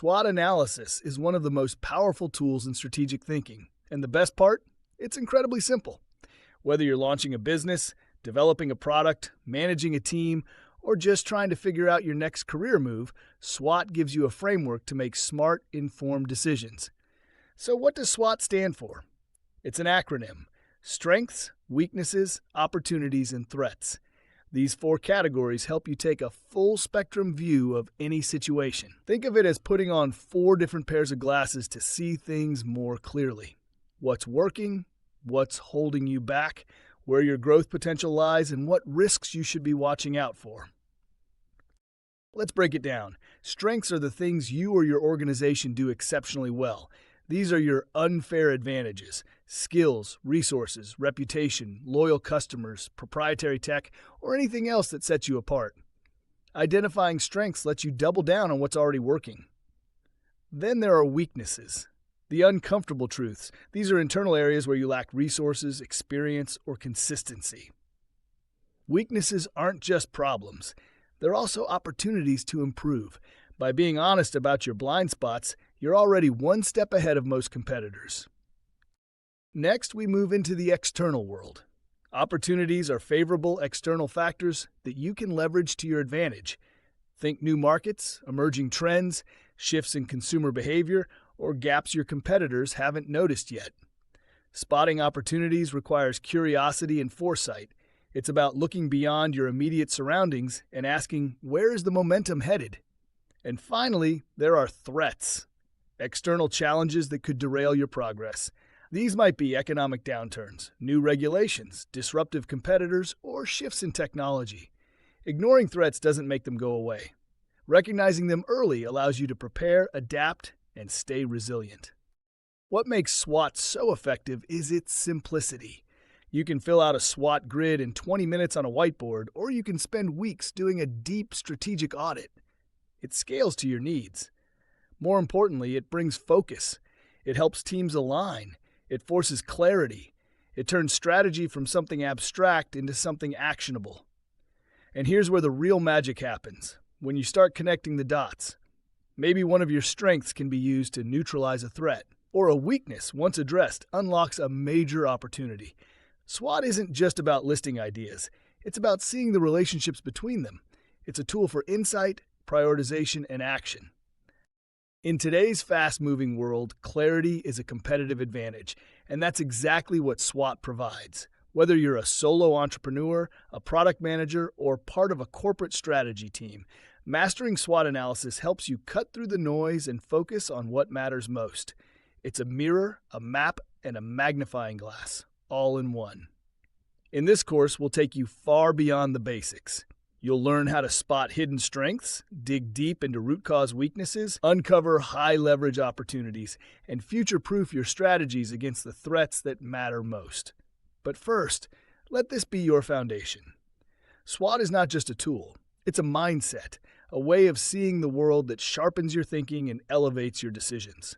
SWOT analysis is one of the most powerful tools in strategic thinking. And the best part? It's incredibly simple. Whether you're launching a business, developing a product, managing a team, or just trying to figure out your next career move, SWOT gives you a framework to make smart, informed decisions. So what does SWOT stand for? It's an acronym: Strengths, Weaknesses, Opportunities, and Threats. These 4 categories help you take a full spectrum view of any situation. Think of it as putting on 4 different pairs of glasses to see things more clearly. What's working, what's holding you back, where your growth potential lies, and what risks you should be watching out for. Let's break it down. Strengths are the things you or your organization do exceptionally well. These are your unfair advantages: skills, resources, reputation, loyal customers, proprietary tech, or anything else that sets you apart. Identifying strengths lets you double down on what's already working. Then there are weaknesses, the uncomfortable truths. These are internal areas where you lack resources, experience, or consistency. Weaknesses aren't just problems. They're also opportunities to improve. By being honest about your blind spots, you're already one step ahead of most competitors. Next, we move into the external world. Opportunities are favorable external factors that you can leverage to your advantage. Think new markets, emerging trends, shifts in consumer behavior, or gaps your competitors haven't noticed yet. Spotting opportunities requires curiosity and foresight. It's about looking beyond your immediate surroundings and asking, where is the momentum headed? And finally, there are threats, external challenges that could derail your progress. These might be economic downturns, new regulations, disruptive competitors, or shifts in technology. Ignoring threats doesn't make them go away. Recognizing them early allows you to prepare, adapt, and stay resilient. What makes SWOT so effective is its simplicity. You can fill out a SWOT grid in 20 minutes on a whiteboard, or you can spend weeks doing a deep strategic audit. It scales to your needs. More importantly, it brings focus. It helps teams align. It forces clarity. It turns strategy from something abstract into something actionable. And here's where the real magic happens, when you start connecting the dots. Maybe one of your strengths can be used to neutralize a threat, or a weakness, once addressed, unlocks a major opportunity. SWOT isn't just about listing ideas. It's about seeing the relationships between them. It's a tool for insight, prioritization, and action. In today's fast-moving world, clarity is a competitive advantage, and that's exactly what SWOT provides. Whether you're a solo entrepreneur, a product manager, or part of a corporate strategy team, mastering SWOT analysis helps you cut through the noise and focus on what matters most. It's a mirror, a map, and a magnifying glass, all in one. In this course, we'll take you far beyond the basics. You'll learn how to spot hidden strengths, dig deep into root cause weaknesses, uncover high-leverage opportunities, and future-proof your strategies against the threats that matter most. But first, let this be your foundation. SWOT is not just a tool. It's a mindset, a way of seeing the world that sharpens your thinking and elevates your decisions.